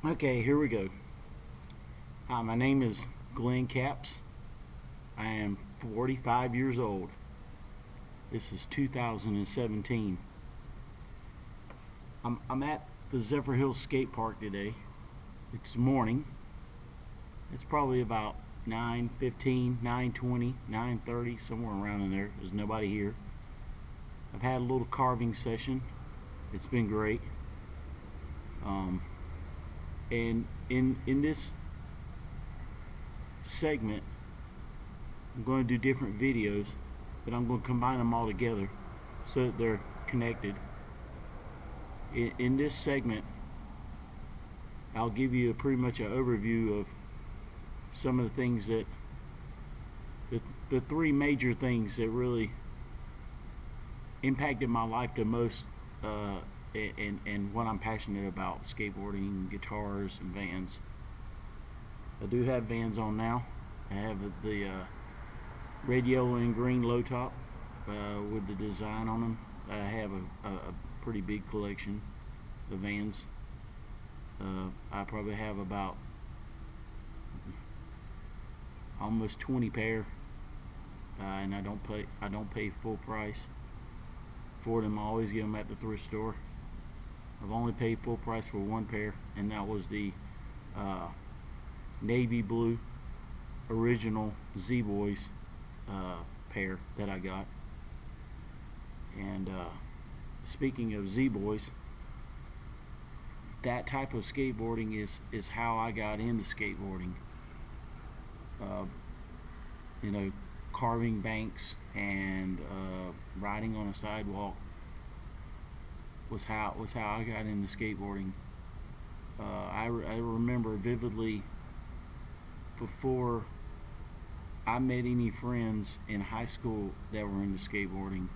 Okay, here we go. Hi, my name is Glenn Capps. I am 45 years old. This is 2017. I'm at the Zephyr Hills Skate Park today. It's morning. It's probably about 9:15, 9:20, 9:30, somewhere around in there. There's nobody here. I've had a little carving session. It's been great. Um, and in this segment, I'm going to do different videos, but I'm going to combine them all together so that they're connected. In this segment, I'll give you pretty much an overview of some of the things that the three major things that really impacted my life the most, and what I'm passionate about: skateboarding, guitars, and vans. I do have vans on now. I have the red, yellow, and green low top with the design on them. I have a pretty big collection of vans. I probably have about almost 20 pair, and I don't pay full price for them. I always get them at the thrift store. I've only paid full price for one pair, and that was the navy blue original Z-Boys pair that I got. And speaking of Z-Boys, that type of skateboarding is how I got into skateboarding. Uh, you know, carving banks and riding on a sidewalk was how I got into skateboarding. I remember vividly, before I met any friends in high school that were into skateboarding,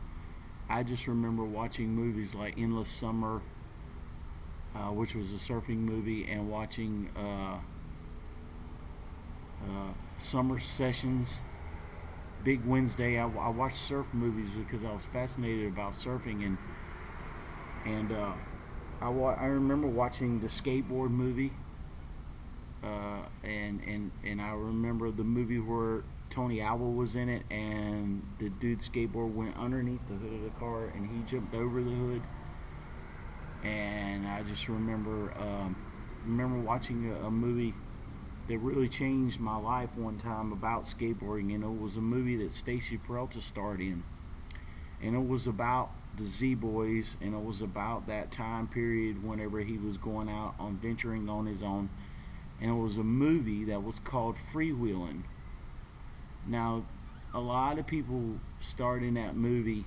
I just remember watching movies like Endless Summer, which was a surfing movie, and watching Summer Sessions, Big Wednesday. I watched surf movies because I was fascinated about surfing, and I remember watching the Skateboard movie, and I remember the movie where Tony Alva was in it, and the dude's skateboard went underneath the hood of the car, and he jumped over the hood. And I just remember watching a movie that really changed my life one time about skateboarding, and it was a movie that Stacy Peralta starred in, and it was about the Z-Boys, and it was about that time period whenever he was going out on venturing on his own, and it was a movie that was called Freewheeling. Now, a lot of people starred in that movie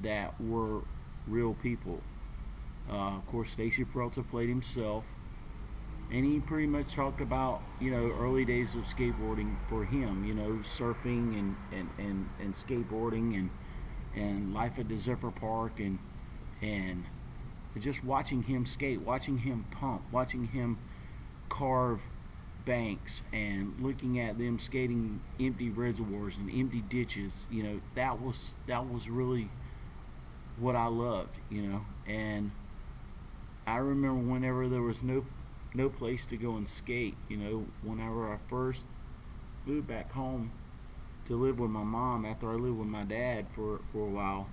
that were real people. Of course, Stacy Peralta played himself, and he pretty much talked about, early days of skateboarding for him, surfing and skateboarding and life at the Zephyr Park, and just watching him skate, watching him pump, watching him carve banks, and looking at them skating empty reservoirs and empty ditches. That was really what I loved, and I remember whenever there was no place to go and skate, whenever I first moved back home to live with my mom after I lived with my dad for a while,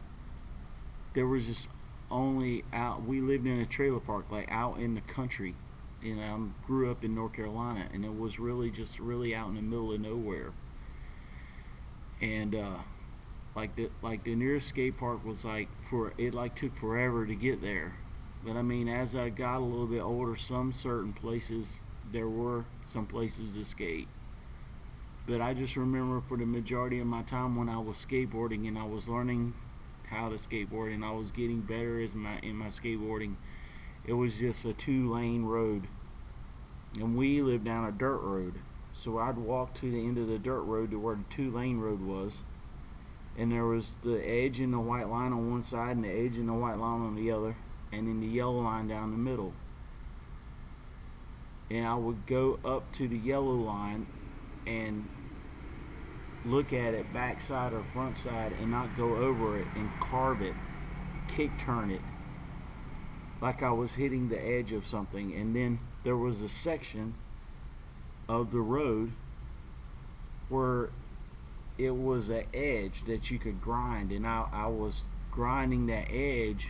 there was just only out, we lived in a trailer park, like out in the country. I grew up in North Carolina, and it was really out in the middle of nowhere. And like the nearest skate park was took forever to get there. But I mean, as I got a little bit older, there were some places to skate. But I just remember, for the majority of my time when I was skateboarding and I was learning how to skateboard and I was getting better in my skateboarding, it was just a 2-lane road. And we lived down a dirt road. So I'd walk to the end of the dirt road to where the 2-lane road was. And there was the edge and the white line on one side and the edge and the white line on the other, and then the yellow line down the middle. And I would go up to the yellow line and look at it backside or front side and not go over it, and carve it, kick turn it, like I was hitting the edge of something, and then there was a section of the road where it was an edge that you could grind, and I was grinding that edge,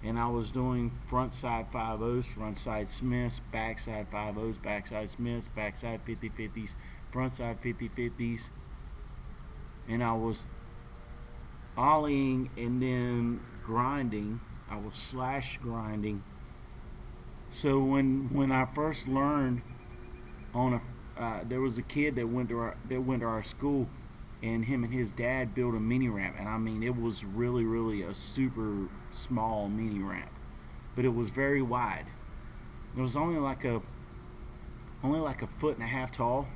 and I was doing front side 5-0s, front side Smiths, backside 5-0s, backside Smiths, backside 50-50s, front side 50-50s, and I was ollieing and then grinding. I was slash grinding. So when I first learned on there was a kid that went to our school, and him and his dad built a mini ramp, and I mean it was really a super small mini ramp, but it was very wide. It was only like a foot and a half tall,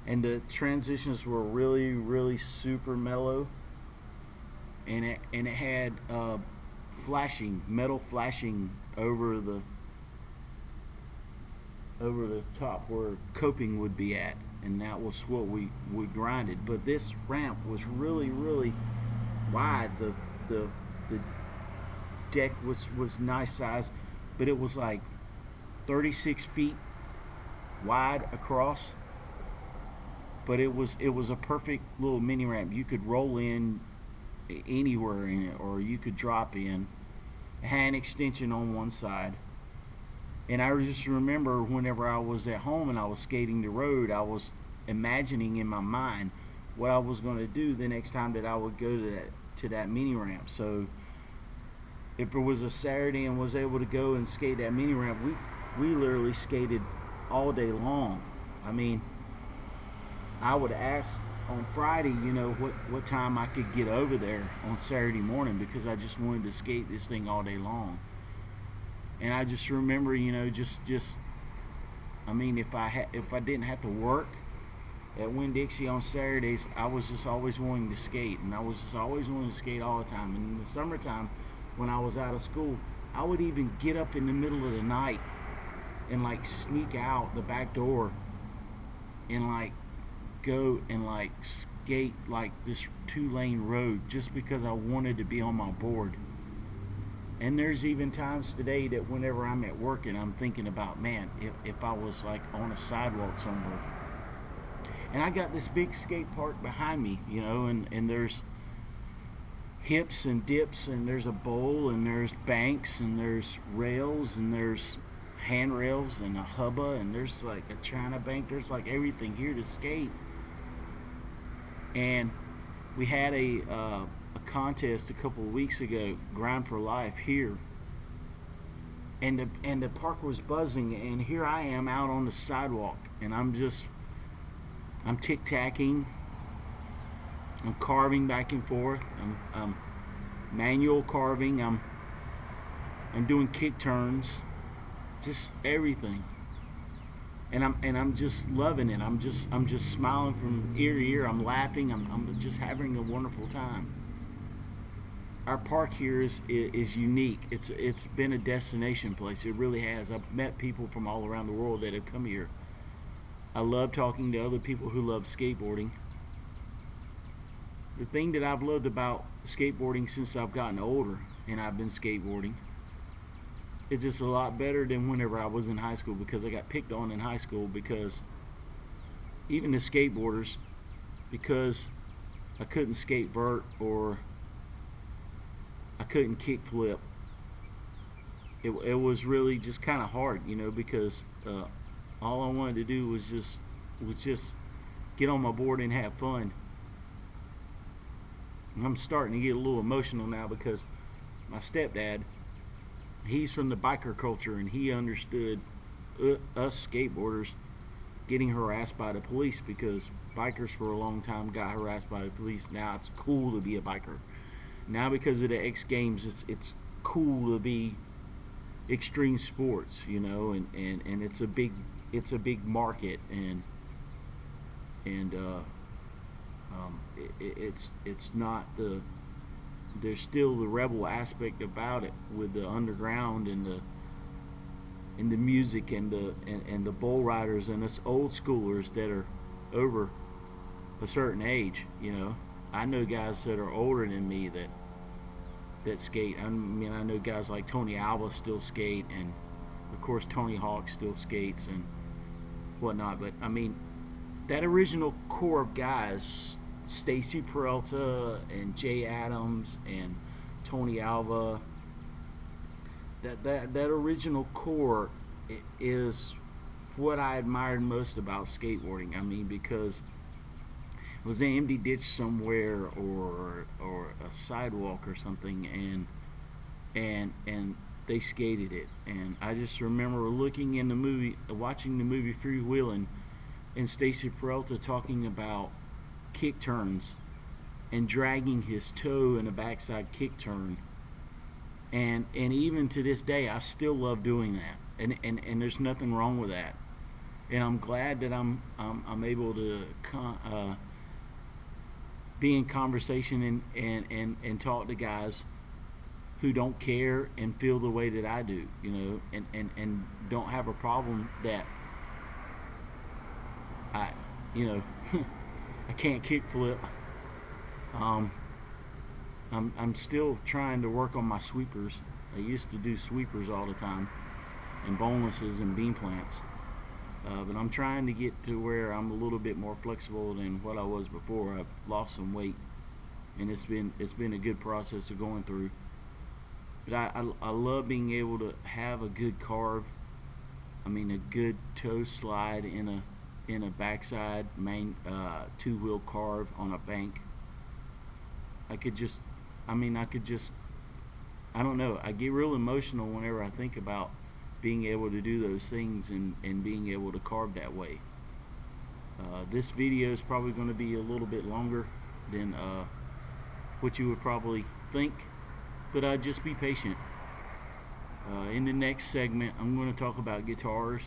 and the transitions were really super mellow, and it had flashing metal flashing over the top where coping would be at, and that was what we grinded. But this ramp was really wide. The deck was nice size, but it was like 36 feet wide across. But it was a perfect little mini ramp. You could roll in anywhere in it, or you could drop in. It had an extension on one side. And I just remember whenever I was at home and I was skating the road, I was imagining in my mind what I was going to do the next time that I would go to that mini ramp. So if it was a Saturday and was able to go and skate that mini ramp, we literally skated all day long. I mean, I would ask on Friday, what time I could get over there on Saturday morning, because I just wanted to skate this thing all day long. And I just remember, just I mean, if I didn't have to work at Winn-Dixie on Saturdays, I was just always wanting to skate, and I was just always wanting to skate all the time. And in the summertime, when I was out of school, I would even get up in the middle of the night and like sneak out the back door and like go and like skate like this 2-lane road just because I wanted to be on my board. And there's even times today that whenever I'm at work and I'm thinking about, man, if I was like on a sidewalk somewhere. And I got this big skate park behind me, and there's hips and dips, and there's a bowl, and there's banks, and there's rails, and there's handrails, and a hubba, and there's like a China bank. There's like everything here to skate. And we had a contest a couple of weeks ago, Grind for Life here, and the park was buzzing, and here I am out on the sidewalk, and I'm tic-tacking, I'm carving back and forth, I'm manual carving, I'm doing kick turns, just everything. And I'm just loving it. I'm just smiling from ear to ear. I'm laughing. I'm just having a wonderful time. Our park here is unique. It's been a destination place. It really has. I've met people from all around the world that have come here. I love talking to other people who love skateboarding. The thing that I've loved about skateboarding since I've gotten older and I've been skateboarding, it's just a lot better than whenever I was in high school, because I got picked on in high school because even the skateboarders, because I couldn't skate vert or I couldn't kick flip. It was really just kind of hard, because all I wanted to do was just get on my board and have fun. And I'm starting to get a little emotional now because my stepdad, he's from the biker culture, and he understood us skateboarders getting harassed by the police, because bikers for a long time got harassed by the police. Now it's cool to be a biker. Now because of the X Games, it's cool to be extreme sports, and it's a big market, and it's not there's still the rebel aspect about it with the underground and the music and the bull riders and us old schoolers that are over a certain age. I know guys that are older than me that that skate. I mean, I know guys like Tony Alva still skate, and of course Tony Hawk still skates and whatnot. But I mean, that original core of guys, Stacy Peralta and Jay Adams and Tony Alva, that original core is what I admired most about skateboarding. I mean, because it was an empty ditch somewhere or a sidewalk or something, and they skated it. And I just remember looking in the movie, watching the movie Freewheelin', and Stacy Peralta talking about kick turns and dragging his toe in a backside kick turn. And even to this day, I still love doing that. And there's nothing wrong with that. And I'm glad that I'm able to be in conversation and talk to guys who don't care and feel the way that I do, you know, and don't have a problem that I, you know, I can't kickflip. I'm still trying to work on my sweepers. I used to do sweepers all the time, and bonelesses and beam plants. But I'm trying to get to where I'm a little bit more flexible than what I was before. I've lost some weight, and it's been a good process of going through. But I love being able to have a good carve. I mean, a good toe slide in a backside main two-wheel carve on a bank. I could just, I don't know. I get real emotional whenever I think about being able to do those things and being able to carve that way. This video is probably going to be a little bit longer than what you would probably think, but just be patient. In the next segment, I'm going to talk about guitars.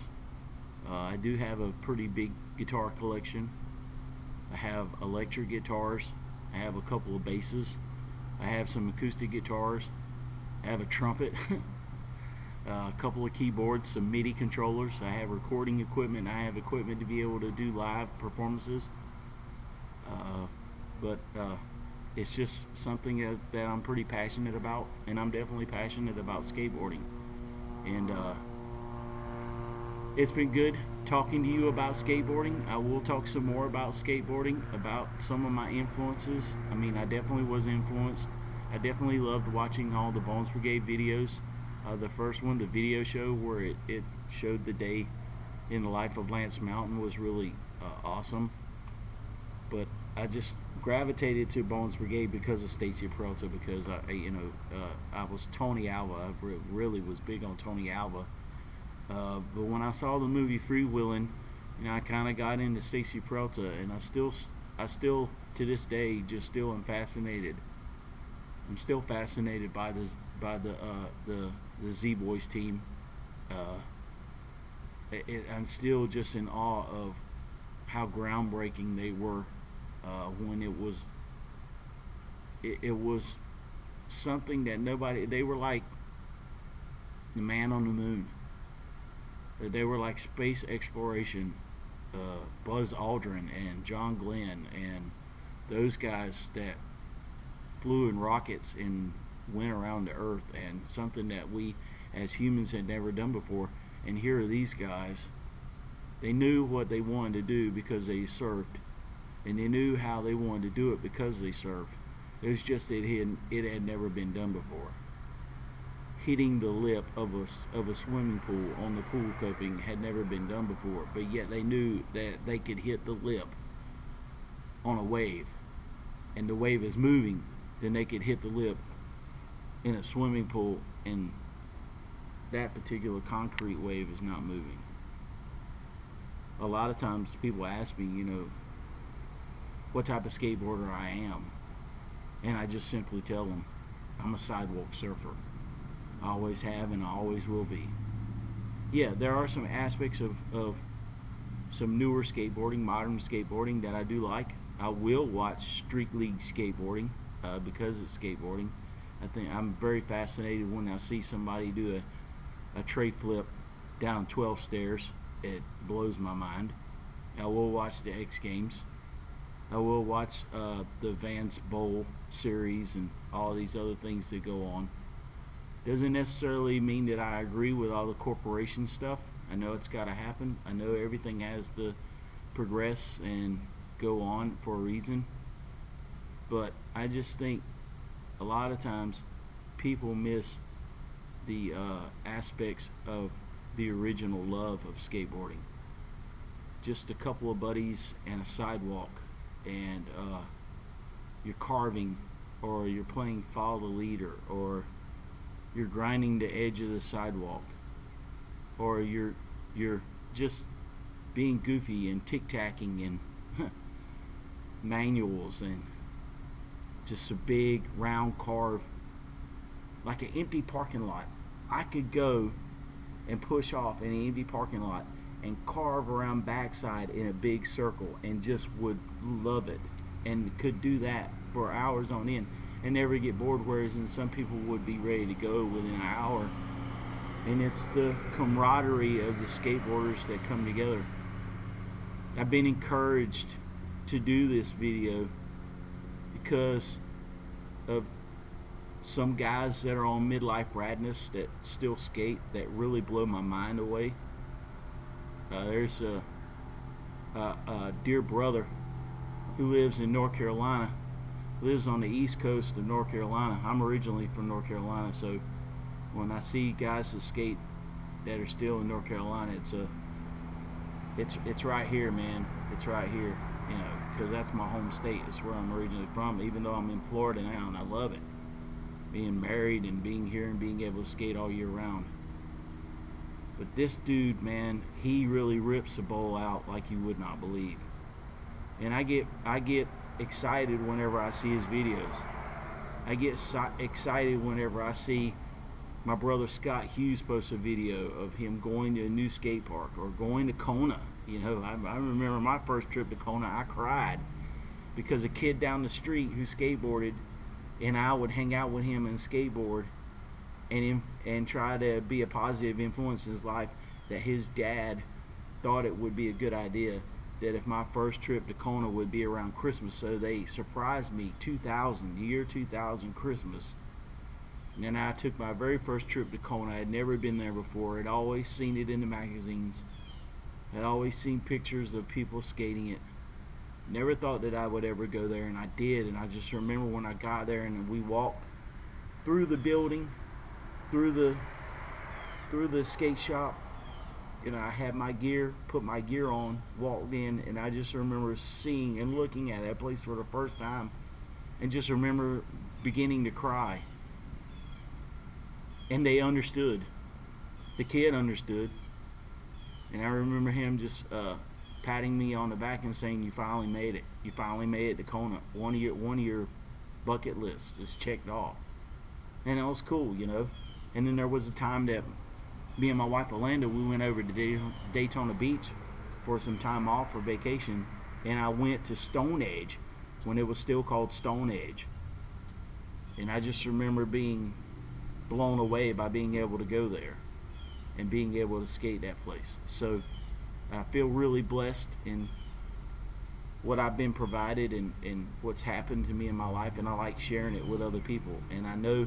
I do have a pretty big guitar collection. I have electric guitars. I have a couple of basses. I have some acoustic guitars. I have a trumpet. A couple of keyboards, some MIDI controllers. I have recording equipment. I have equipment to be able to do live performances. But it's just something that I'm pretty passionate about, and I'm definitely passionate about skateboarding. And it's been good talking to you about skateboarding. I will talk some more about skateboarding, about some of my influences. I mean, I definitely was influenced. I definitely loved watching all the Bones Brigade videos. The first one, the video show where it showed the day in the life of Lance Mountain, was really awesome. But I just gravitated to Bones Brigade because of Stacy Peralta, because I was Tony Alva. I really was big on Tony Alva. But when I saw the movie Freewheelin', I kind of got into Stacy Peralta, and I still to this day just still am fascinated. I'm still fascinated by the Z-Boys team. I'm still just in awe of how groundbreaking they were when it was something that they were like the man on the moon. They were like space exploration. Buzz Aldrin and John Glenn and those guys that flew in rockets and went around the earth, and something that we as humans had never done before. And here are these guys. They knew what they wanted to do because they surfed, and they knew how they wanted to do it because they surfed. It was just that it had never been done before. Hitting the lip of a swimming pool on the pool coping had never been done before, but yet they knew that they could hit the lip on a wave, and the wave is moving, then they could hit the lip in a swimming pool, and that particular concrete wave is not moving. A lot of times people ask me, what type of skateboarder I am, and I just simply tell them I'm a sidewalk surfer. I always have, and I always will be. Yeah, there are some aspects of some newer skateboarding, modern skateboarding, that I do like. I will watch Street League skateboarding because it's skateboarding. I think I'm very fascinated when I see somebody do a tray flip down 12 stairs. It blows my mind. I will watch the X Games. I will watch the Vans Bowl series and all these other things that go on. Doesn't necessarily mean that I agree with all the corporation stuff. I know it's got to happen. I know everything has to progress and go on for a reason. But I just think a lot of times people miss the aspects of the original love of skateboarding. Just a couple of buddies and a sidewalk, and you're carving, or you're playing follow the leader, or you're grinding the edge of the sidewalk, or you're just being goofy and tic-tacking and manuals and just a big round carve like an empty parking lot. I could go and push off in an empty parking lot and carve around backside in a big circle and just would love it, and could do that for hours on end and never get bored, whereas some people would be ready to go within an hour. And it's the camaraderie of the skateboarders that come together. I've been encouraged to do this video because of some guys that are on midlife radness that still skate that really blow my mind away. There's a dear brother who lives in North Carolina, lives on the east coast of North Carolina. I'm originally from North Carolina, so when I see guys that skate that are still in North Carolina, it's right here, man. It's right here, you know, because that's my home state. It's where I'm originally from, even though I'm in Florida now, and I love it. Being married and being here and being able to skate all year round. But this dude, man, he really rips a bowl out like you would not believe. And I get excited whenever I see his videos. I get excited whenever I see my brother Scott Hughes post a video of him going to a new skate park or going to Kona. You know, I remember my first trip to Kona, I cried because a kid down the street who skateboarded, and I would hang out with him and skateboard and try to be a positive influence in his life, that his dad thought it would be a good idea that if my first trip to Kona would be around Christmas. So they surprised me 2000, year 2000 Christmas. And then I took my very first trip to Kona. I had never been there before. I'd always seen it in the magazines. I'd always seen pictures of people skating it. Never thought that I would ever go there, and I did. And I just remember when I got there and we walked through the building, through the skate shop. You know, I had my gear, put my gear on, walked in, and I just remember seeing and looking at that place for the first time, and just remember beginning to cry. And they understood. The kid understood. And I remember him just patting me on the back and saying, "You finally made it. You finally made it to Kona. One of your bucket lists is checked off." And it was cool, you know. And then there was a time that me and my wife Alanda, we went over to Daytona Beach for some time off for vacation, and I went to Stone Edge when it was still called Stone Edge. And I just remember being blown away by being able to go there and being able to skate that place. So I feel really blessed in what I've been provided and what's happened to me in my life, and I like sharing it with other people. And I know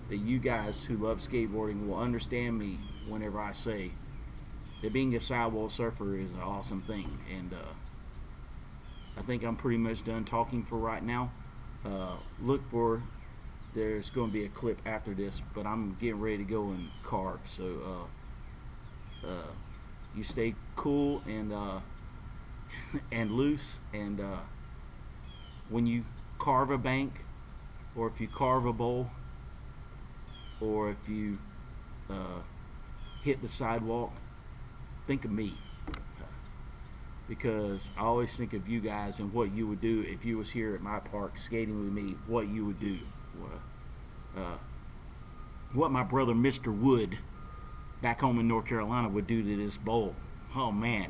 that you guys who love skateboarding will understand me whenever I say that being a sidewall surfer is an awesome thing. And I think I'm pretty much done talking for right now. Look for, there's going to be a clip after this, but I'm getting ready to go and carve. So you stay cool and and loose, and when you carve a bank, or if you carve a bowl, or if you hit the sidewalk, think of me, because I always think of you guys and what you would do if you was here at my park skating with me, what you would do, what my brother Mr. Wood back home in North Carolina would do to this bull. Oh man,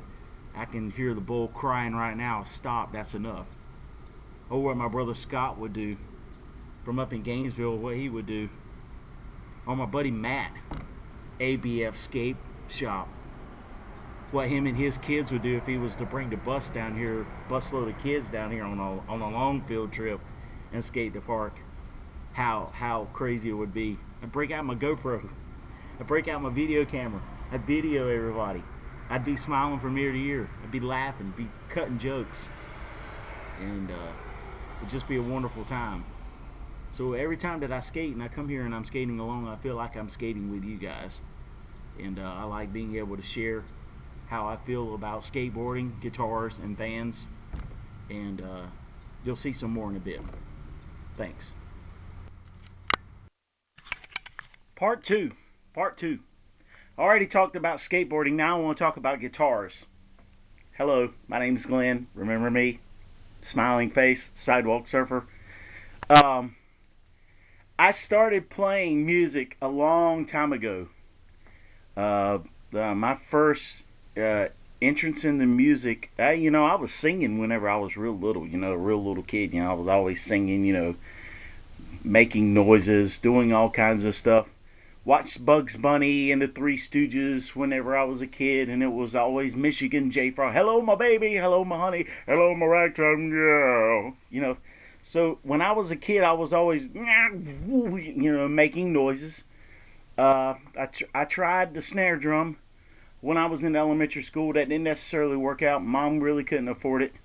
I can hear the bull crying right now. Stop, that's enough. Or what my brother Scott would do from up in Gainesville, what he would do. Or my buddy Matt, ABF Skate Shop, what him and his kids would do if he was to bring the bus down here, busload of kids down here on a long field trip and skate the park. how crazy it would be. I'd break out my GoPro. I'd break out my video camera. I'd video everybody. I'd be smiling from ear to ear. I'd be laughing, be cutting jokes, and it'd just be a wonderful time. So every time that I skate and I come here and I'm skating along, I feel like I'm skating with you guys, and I like being able to share how I feel about skateboarding, guitars, and bands, and you'll see some more in a bit. Thanks. Part two. Part two. I already talked about skateboarding. Now I want to talk about guitars. Hello, my name's Glenn. Remember me? Smiling face, sidewalk surfer. Um, I started playing music a long time ago. My first entrance in the music, I was singing whenever I was real little. A real little kid. I was always singing. Making noises, doing all kinds of stuff. Watched Bugs Bunny and the Three Stooges whenever I was a kid, and it was always Michigan J. Frog. Hello, my baby. Hello, my honey. Hello, my ragtime girl. So when I was a kid, I was always, making noises. I tried the snare drum when I was in elementary school. That didn't necessarily work out. Mom really couldn't afford it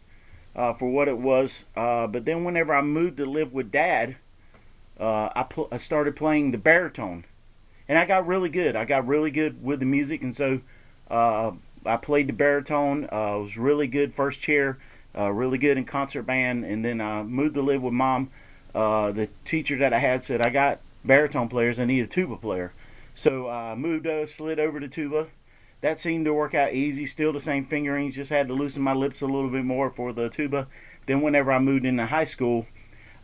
for what it was. But then whenever I moved to live with Dad, I started playing the baritone, and I got really good. I got really good with the music, and so I played the baritone. I was really good first chair, really good in concert band, and then I moved to live with Mom. The teacher that I had said, I got baritone players, I need a tuba player. So I slid over to tuba. That seemed to work out easy, still the same fingerings, just had to loosen my lips a little bit more for the tuba. Then whenever I moved into high school,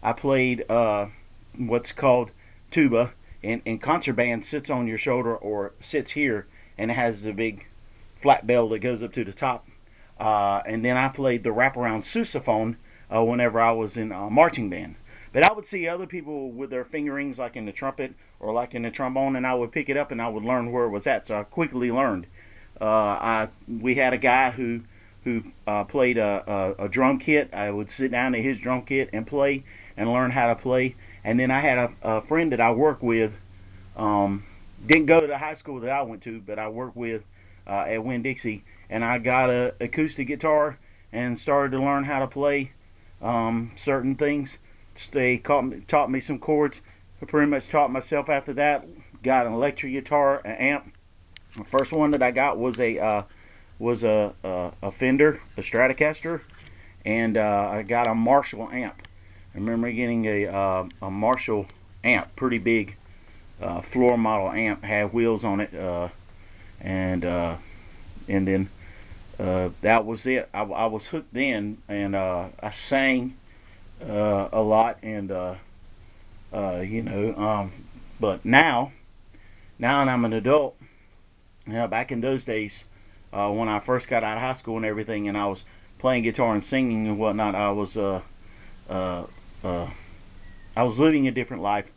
I played what's called tuba, and concert band sits on your shoulder or sits here, and it has the big flat bell that goes up to the top. And then I played the wraparound sousaphone whenever I was in marching band. But I would see other people with their fingerings, like in the trumpet or like in the trombone, and I would pick it up and I would learn where it was at. So I quickly learned. We had a guy who played a drum kit. I would sit down at his drum kit and play and learn how to play. And then I had a friend that I worked with. Didn't go to the high school that I went to, but I worked with at Winn-Dixie, and I got an acoustic guitar and started to learn how to play certain things. They taught me some chords. I pretty much taught myself after that. Got an electric guitar, an amp. The first one that I got was a Fender, a Stratocaster, and I got a Marshall amp. I remember getting a Marshall amp, pretty big floor model amp, had wheels on it, and then that was it. I was hooked in, and I sang a lot, and but now I'm an adult. Back in those days, when I first got out of high school and everything, and I was playing guitar and singing and whatnot, I was living a different life.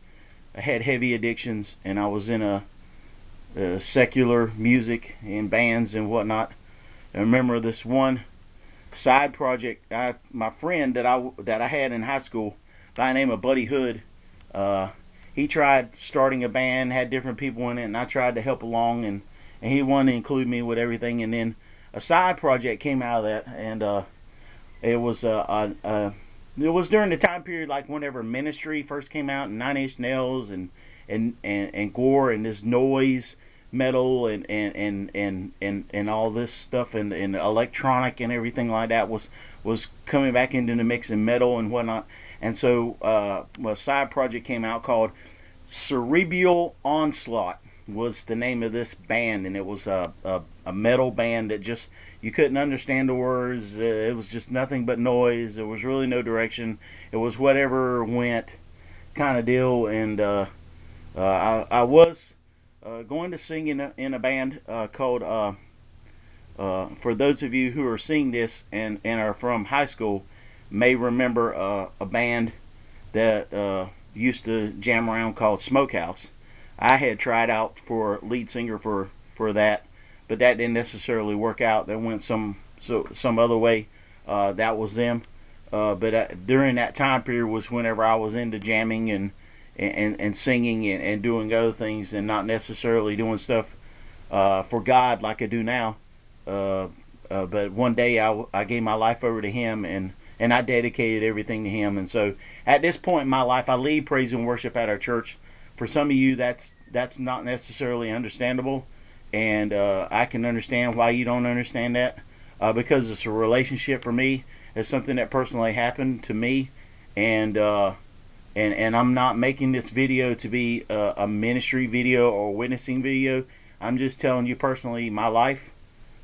I had heavy addictions, and I was in a secular music and bands and whatnot. I remember this one side project. My friend that I had in high school, by the name of Buddy Hood, he tried starting a band, had different people in it, and I tried to help along, and he wanted to include me with everything. And then a side project came out of that, and it was during the time period like whenever Ministry first came out, and Nine Inch Nails and Gore and this noise metal and all this stuff and electronic and everything like that was coming back into the mix, and metal and whatnot. And so a side project came out called Cerebral Onslaught was the name of this band, and it was a metal band that just, you couldn't understand the words. It was just nothing but noise. There was really no direction. It was whatever went kind of deal. And I was going to sing in a band called, for those of you who are seeing this and are from high school, may remember a band that used to jam around called Smokehouse. I had tried out for lead singer for that, but that didn't necessarily work out. That went some other way. That was them. But during that time period was whenever I was into jamming and singing and doing other things, and not necessarily doing stuff for God like I do now. Uh, but one day I gave my life over to Him, and I dedicated everything to Him. And so at this point in my life, I lead praise and worship at our church. For some of you, that's not necessarily understandable, and I can understand why you don't understand that, because it's a relationship for me. It's something that personally happened to me, and and I'm not making this video to be a ministry video or a witnessing video. I'm just telling you personally my life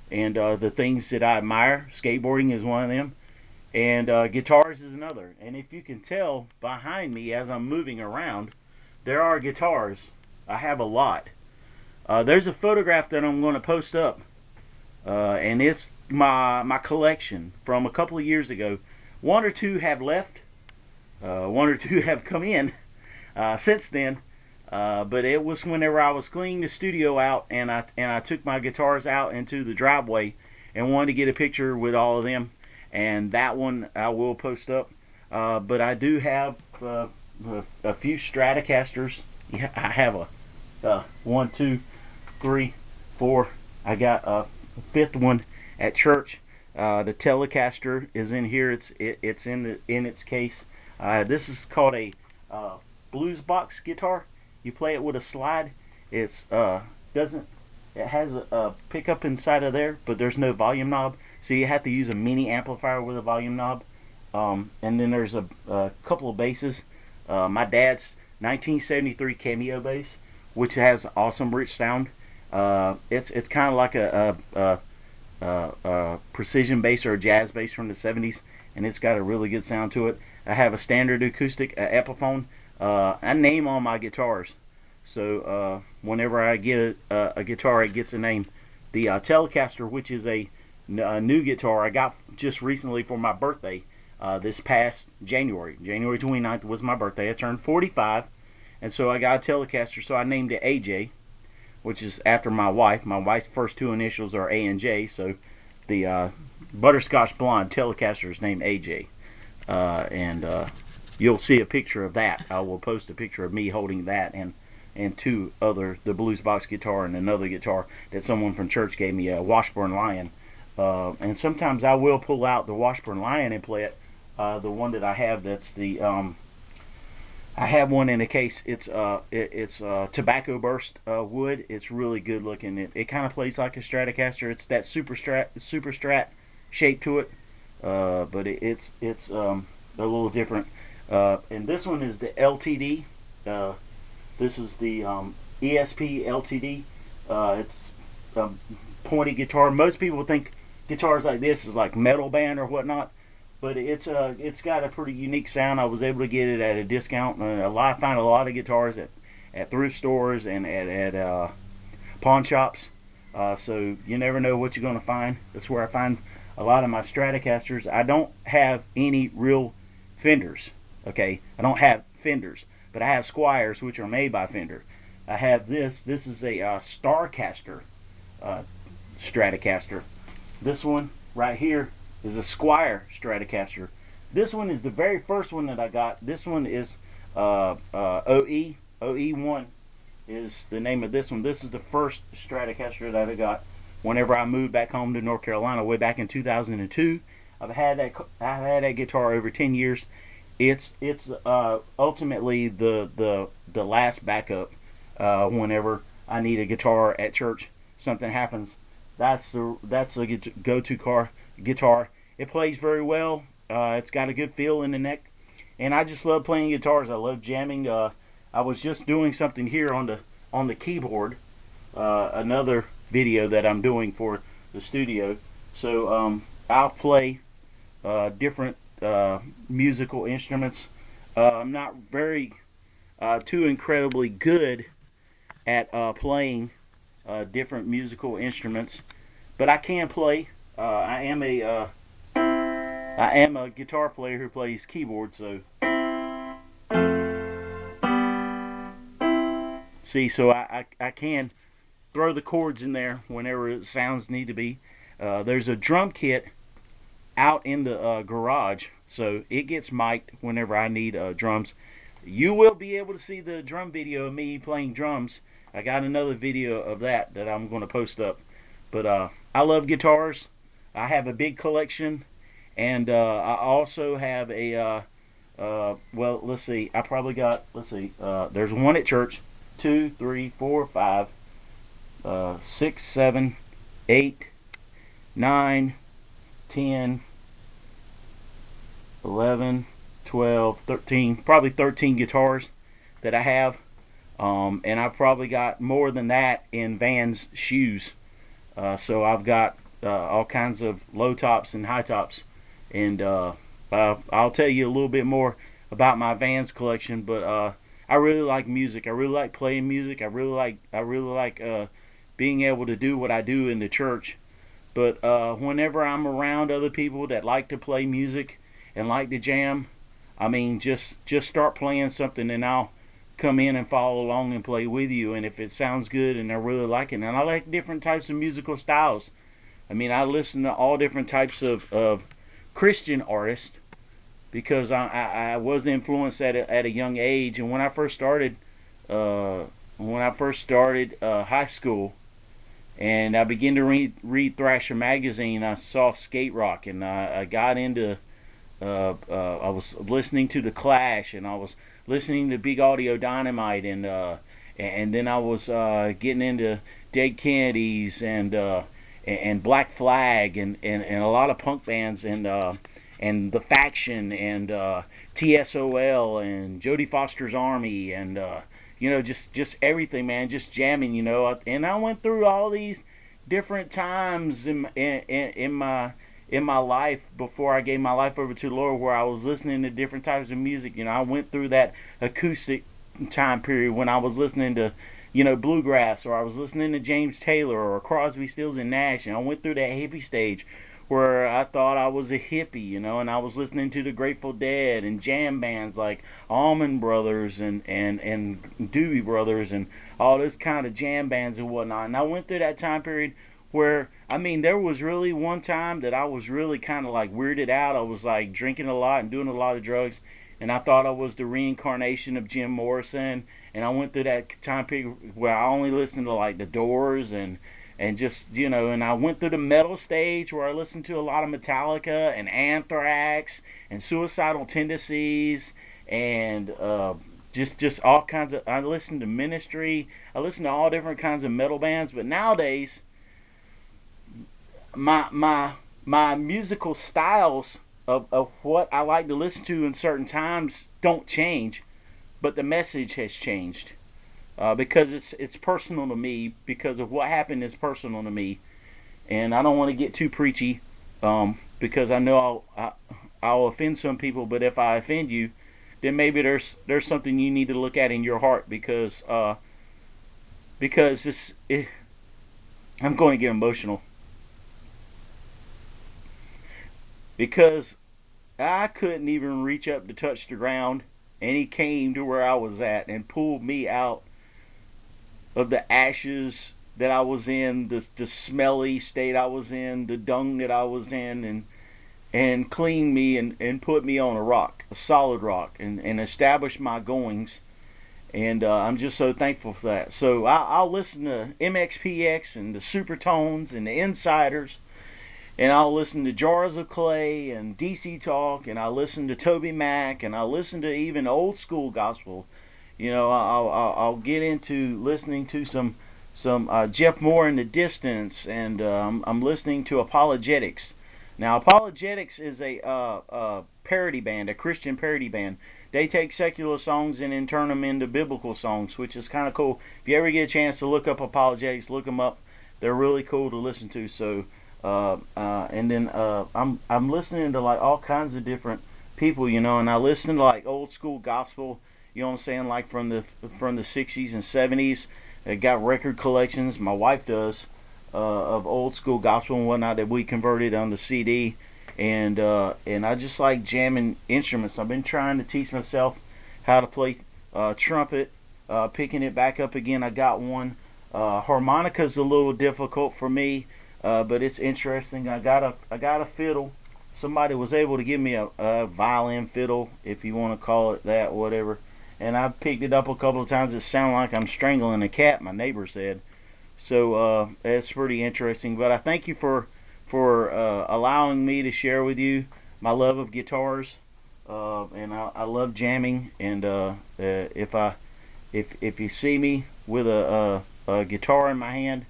and the things that I admire. Skateboarding is one of them, and guitars is another. And if you can tell behind me as I'm moving around, there are guitars. I have a lot. There's a photograph that I'm going to post up, and it's my collection from a couple of years ago. One or two have left. One or two have come in since then. But it was whenever I was cleaning the studio out, and I took my guitars out into the driveway and wanted to get a picture with all of them. And that one I will post up. But I do have a few Stratocasters. Yeah, I have a 1, 2, 3, 4. I got a fifth one at church. The Telecaster is in here. It's in its case. This is called a blues box guitar. You play it with a slide. It's doesn't it has a pickup inside of there, but there's no volume knob, so you have to use a mini amplifier with a volume knob. And then there's a couple of basses. My dad's 1973 Cameo bass, which has awesome rich sound. It's kind of like a precision bass or a jazz bass from the 70s, and it's got a really good sound to it. I have a standard acoustic Epiphone. I name all my guitars, so whenever I get a guitar, it gets a name. The Telecaster, which is a new guitar I got just recently for my birthday, this past January 29th was my birthday. I turned 45, and so I got a Telecaster, so I named it AJ, which is after my wife. My wife's first two initials are A and J, so the butterscotch blonde Telecaster is named AJ. And you'll see a picture of that. I will post a picture of me holding that and two other, the blues box guitar and another guitar that someone from church gave me, a Washburn Lion. And sometimes I will pull out the Washburn Lion and play it. The one that I have, that's the I have one in a case. It's tobacco burst wood. It's really good looking. It kind of plays like a Stratocaster. It's that super strat shape to it, but it's a little different. And this one is the LTD. This is the ESP LTD. It's a pointy guitar. Most people think guitars like this is like metal band or whatnot, but it's got a pretty unique sound. I was able to get it at a discount. I find a lot of guitars at thrift stores and at pawn shops. So you never know what you're going to find. That's where I find a lot of my Stratocasters. I don't have any real Fenders. Okay, I don't have Fenders, but I have Squiers, which are made by Fender. I have this. This is a Starcaster Stratocaster. This one right here is a Squier Stratocaster. This one is the very first one that I got. This one is OE1 is the name of this one. This is the first Stratocaster that I got whenever I moved back home to North Carolina way back in 2002. I've had that guitar over 10 years. It's ultimately the last backup whenever I need a guitar at church. Something happens. That's a go-to guitar. It plays very well. It's got a good feel in the neck, and I just love playing guitars. I love jamming. I was just doing something here on the keyboard. Another video that I'm doing for the studio. So I'll play different musical instruments. I'm not very too incredibly good at playing different musical instruments, but I can play. I am a guitar player who plays keyboard. So see, so I can throw the chords in there whenever the sounds need to be. There's a drum kit out in the garage, so it gets mic'd whenever I need drums. You will be able to see the drum video of me playing drums. I got another video of that I'm going to post up. But I love guitars. I have a big collection, and I also have a well, let's see. I probably got, let's see. There's one at church. 2, 3, 4, 5, 6, 7, 8, 9, 10, 11, 12, 13, probably 13 guitars that I have. And I've probably got more than that in Vans shoes. So I've got all kinds of low tops and high tops. And I'll tell you a little bit more about my Vans collection. But I really like music. I really like playing music. I really like being able to do what I do in the church. But whenever I'm around other people that like to play music and like to jam, I mean, just start playing something, and I'll come in and follow along and play with you. And if it sounds good and I really like it, and I like different types of musical styles. I mean, I listen to all different types of Christian artists because I was influenced at a young age. And uh, when I first started high school, and I began to read Thrasher magazine, I saw skate rock, and I got into I was listening to the Clash, and I was listening to Big Audio Dynamite, and then I was getting into Dead Kennedys and Black Flag and a lot of punk bands and the Faction and TSOL and Jodie Foster's Army and just everything, man, just jamming, and I went through all these different times in my life before I gave my life over to the Lord, where I was listening to different types of music. I went through that acoustic time period when I was listening to, bluegrass, or I was listening to James Taylor or Crosby, Stills and Nash, and I went through that hippie stage where I thought I was a hippie, and I was listening to the Grateful Dead and jam bands like Allman Brothers and Doobie Brothers and all those kind of jam bands and whatnot. And I went through that time period where, I mean, there was really one time that I was really kind of like weirded out. I was like drinking a lot and doing a lot of drugs, and I thought I was the reincarnation of Jim Morrison. And I went through that time period where I only listened to like the Doors and just, and I went through the metal stage where I listened to a lot of Metallica and Anthrax and Suicidal Tendencies and just all kinds of. I listened to Ministry. I listened to all different kinds of metal bands. But nowadays, my musical styles of what I like to listen to in certain times don't change, but the message has changed. Because it's personal to me, because of what happened is personal to me, and I don't want to get too preachy, because I know I'll offend some people. But if I offend you, then maybe there's something you need to look at in your heart, because I'm going to get emotional, because I couldn't even reach up to touch the ground, and he came to where I was at and pulled me out of the ashes that I was in, the smelly state I was in, the dung that I was in, and cleaned me and put me on a rock, a solid rock, and established my goings. And I'm just so thankful for that. So I'll listen to MXPX and the Supertones and the Insiders, and I'll listen to Jars of Clay and DC Talk, and I'll listen to Toby Mac, and I'll listen to even old school gospel. I'll get into listening to some Jeff Moore in the Distance, and I'm listening to Apologetics. Now, Apologetics is a parody band, a Christian parody band. They take secular songs and then turn them into biblical songs, which is kind of cool. If you ever get a chance to look up Apologetics, look them up. They're really cool to listen to. So, and then I'm listening to like all kinds of different people, and I listen to like old school gospel. You know what I'm saying? Like from the 60s and 70s. I got record collections. My wife does of old school gospel and whatnot that we converted on the CD. And I just like jamming instruments. I've been trying to teach myself how to play trumpet, picking it back up again. I got one. Harmonica's a little difficult for me, but it's interesting. I got a fiddle. Somebody was able to give me a violin fiddle, if you want to call it that, whatever. and I've picked it up a couple of times. It sounds like I'm strangling a cat, my neighbor said. So it's pretty interesting. But I thank you for allowing me to share with you my love of guitars, and I love jamming. And if you see me with a guitar in my hand,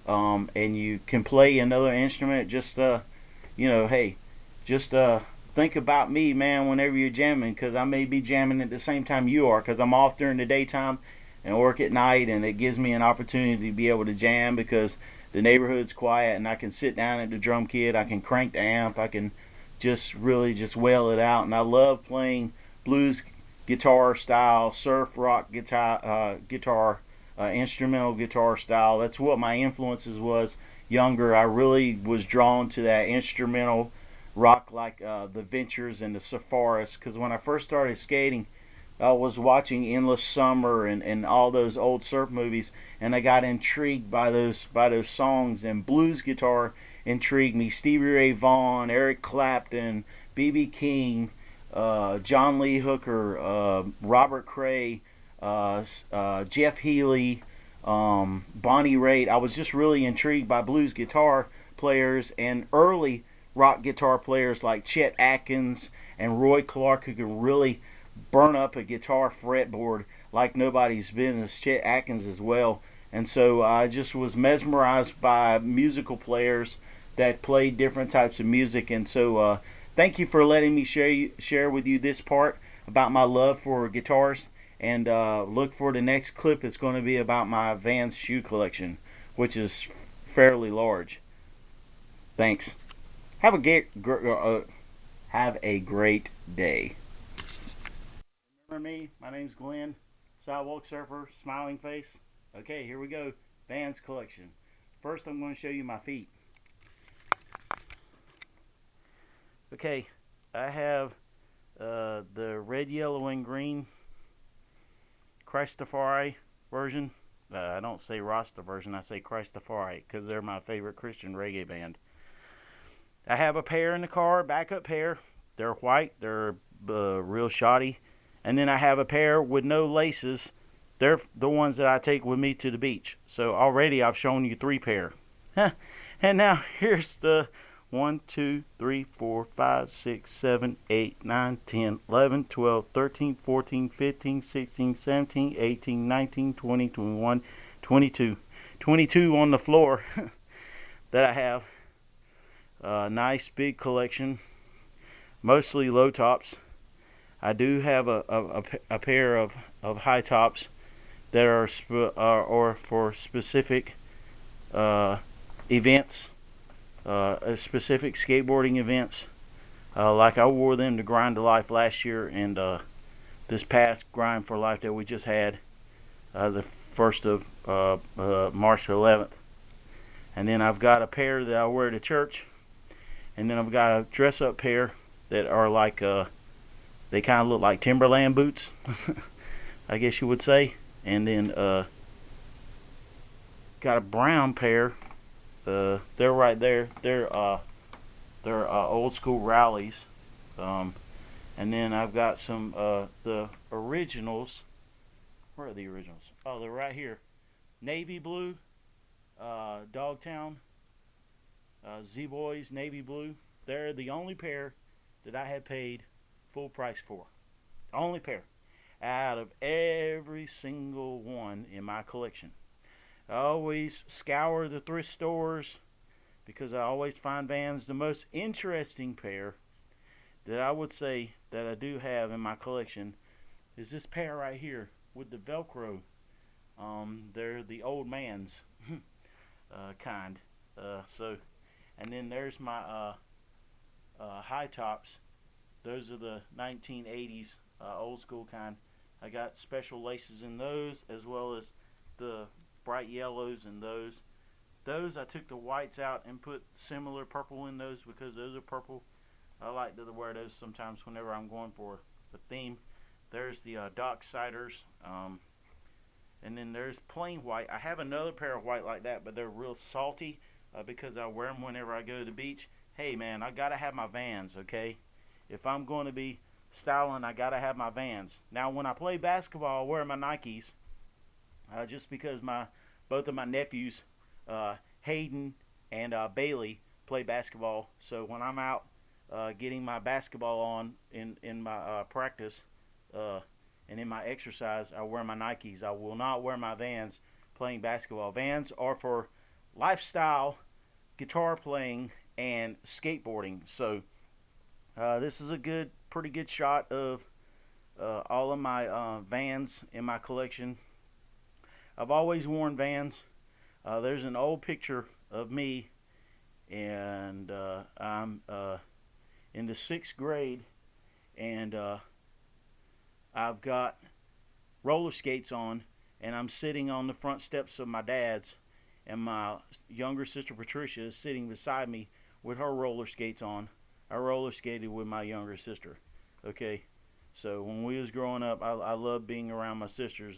and you can play another instrument, just hey, just think about me, man, whenever you're jamming, because I may be jamming at the same time you are, because I'm off during the daytime and work at night, and it gives me an opportunity to be able to jam because the neighborhood's quiet and I can sit down at the drum kit, I can crank the amp, I can just really just wail it out. And I love playing blues guitar style, surf rock guitar, instrumental guitar style. That's what my influences was younger. I really was drawn to that instrumental rock, like the Ventures and the Safaris, because when I first started skating, I was watching Endless Summer and all those old surf movies, and I got intrigued by those songs. And blues guitar intrigued me. Stevie Ray Vaughan, Eric Clapton, B.B. King, John Lee Hooker, Robert Cray, Jeff Healey, Bonnie Raitt. I was just really intrigued by blues guitar players and early rock guitar players like Chet Atkins and Roy Clark, who could really burn up a guitar fretboard like nobody's business. Chet Atkins as well. And so I just was mesmerized by musical players that played different types of music. And so thank you for letting me share with you this part about my love for guitars. And look for the next clip. It's going to be about my Vans shoe collection, which is fairly large. Thanks. Have a great day. Remember me? My name's Glenn. Sidewalk surfer, smiling face. Okay, here we go. Vans collection. First, I'm going to show you my feet. Okay, I have the red, yellow, and green Christafari version. I don't say Rasta version, I say Christafari because they're my favorite Christian reggae band. I have a pair in the car, backup pair. They're white, they're real shoddy. And then I have a pair with no laces. They're the ones that I take with me to the beach. So already I've shown you 3 pair. And now here's the 1, 2, 3, 4, 5, 6, 7, 8, 9, 10, 11, 12, 13, 14, 15, 16, 17, 18, 19, 20, 21, 22. 22 on the floor that I have. Nice big collection. Mostly low tops. I do have a pair of high tops that are or for specific events, specific skateboarding events. Like I wore them to Grind to Life last year, and this past Grind for Life that we just had, the 1st of March 11th. And then I've got a pair that I wear to church, and then I've got a dress-up pair that are like they kind of look like Timberland boots, I guess you would say. And then got a brown pair. They're right there. They're old school rallies. And then I've got some the originals. Where are the originals? Oh, they're right here. Navy blue, Dogtown, Z-Boys, navy blue. They're the only pair that I had paid full price for. Only pair out of every single one in my collection. I always scour the thrift stores because I always find Vans. The most interesting pair that I would say that I do have in my collection is this pair right here with the Velcro. They're the old man's kind. And then there's my high tops. Those are the 1980s old school kind. I got special laces in those, as well as the bright yellows in those. Those I took the whites out and put similar purple in those because those are purple. I like to wear those sometimes whenever I'm going for the theme. There's the Dock Siders. And then there's plain white. I have another pair of white like that, but they're real salty because I wear them whenever I go to the beach. Hey man, I gotta have my Vans, okay? If I'm going to be styling, I gotta have my Vans. Now, when I play basketball, I wear my Nikes, just because both of my nephews, Hayden and Bailey, play basketball. So when I'm out getting my basketball on in my practice and in my exercise, I wear my Nikes. I will not wear my Vans playing basketball. Vans are for lifestyle, guitar playing, and skateboarding. So this is a pretty good shot of all of my Vans in my collection. I've always worn Vans. There's an old picture of me, and I'm in the 6th grade, and I've got roller skates on, and I'm sitting on the front steps of my dad's, and my younger sister Patricia is sitting beside me with her roller skates on. I roller skated with my younger sister. Okay, so when we was growing up, I loved being around my sisters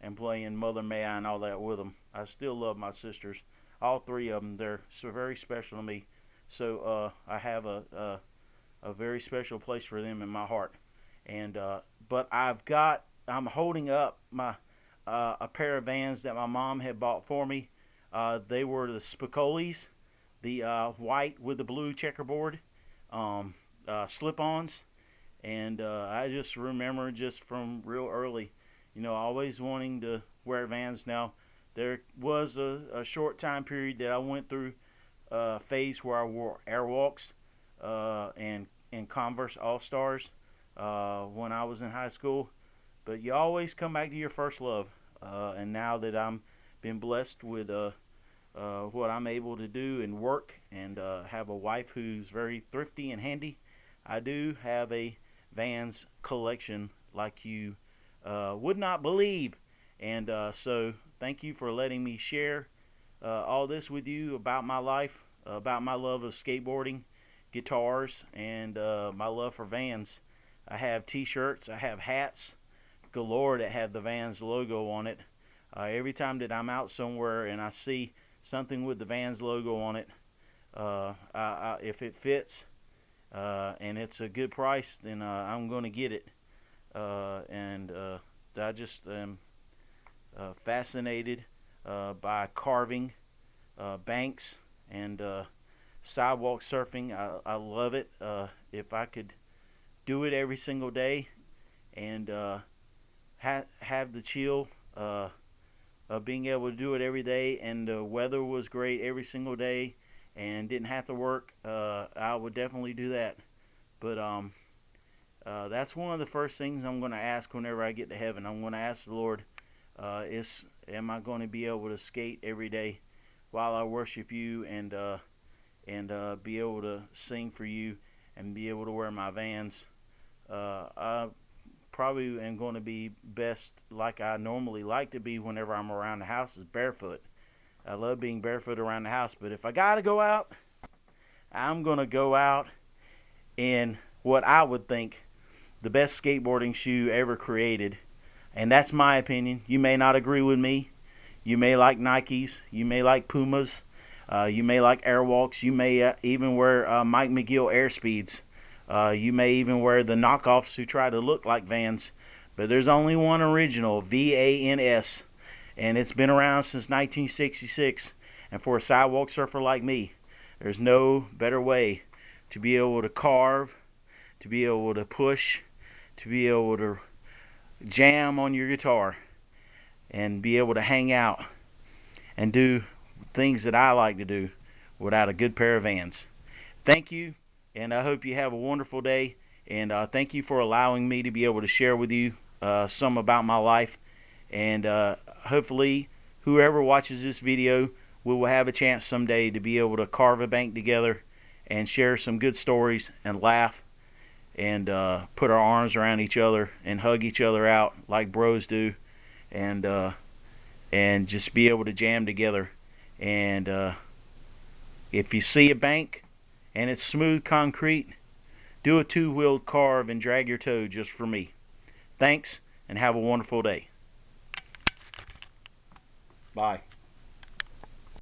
and playing Mother May I and all that with them. I still love my sisters, all 3 of them. They're so very special to me. So I have a very special place for them in my heart. And but I'm holding up my a pair of Vans that my mom had bought for me. They were the Spicolis, the white with the blue checkerboard slip-ons. And I just remember just from real early, always wanting to wear Vans. Now, there was a short time period that I went through a phase where I wore Airwalks and Converse All-Stars when I was in high school. But you always come back to your first love. And now that I'm been blessed with what I'm able to do and work, and have a wife who's very thrifty and handy, I do have a Vans collection like you would not believe. And so thank you for letting me share all this with you about my life, about my love of skateboarding, guitars, and my love for Vans. I have t-shirts, I have hats galore that have the Vans logo on it. Every time that I'm out somewhere and I see something with the Vans logo on it, if it fits and it's a good price, then I'm going to get it. And I just am fascinated by carving banks and sidewalk surfing. I love it. If I could do it every single day and have the chill of being able to do it every day, and the weather was great every single day and didn't have to work, I would definitely do that. But that's one of the first things I'm going to ask whenever I get to heaven. I'm going to ask the Lord, am I going to be able to skate every day while I worship you, and be able to sing for you and be able to wear my Vans? I probably am going to be best like I normally like to be whenever I'm around the house, is barefoot. I love being barefoot around the house, but if I got to go out, I'm going to go out in what I would think the best skateboarding shoe ever created. And that's my opinion. You may not agree with me. You may like Nikes. You may like Pumas. You may like Airwalks. You may even wear Mike McGill Airspeeds. You may even wear the knockoffs who try to look like Vans. But there's only one original, VANS. And it's been around since 1966. And for a sidewalk surfer like me, there's no better way to be able to carve, to be able to push, to be able to jam on your guitar, and be able to hang out and do things that I like to do without a good pair of Vans. Thank you, and I hope you have a wonderful day. And thank you for allowing me to be able to share with you some about my life. And hopefully whoever watches this video will have a chance someday to be able to carve a bank together and share some good stories and laugh and put our arms around each other and hug each other out like bros do, and just be able to jam together. And if you see a bank and it's smooth concrete, do a two-wheeled carve and drag your toe just for me. Thanks, and have a wonderful day. Bye.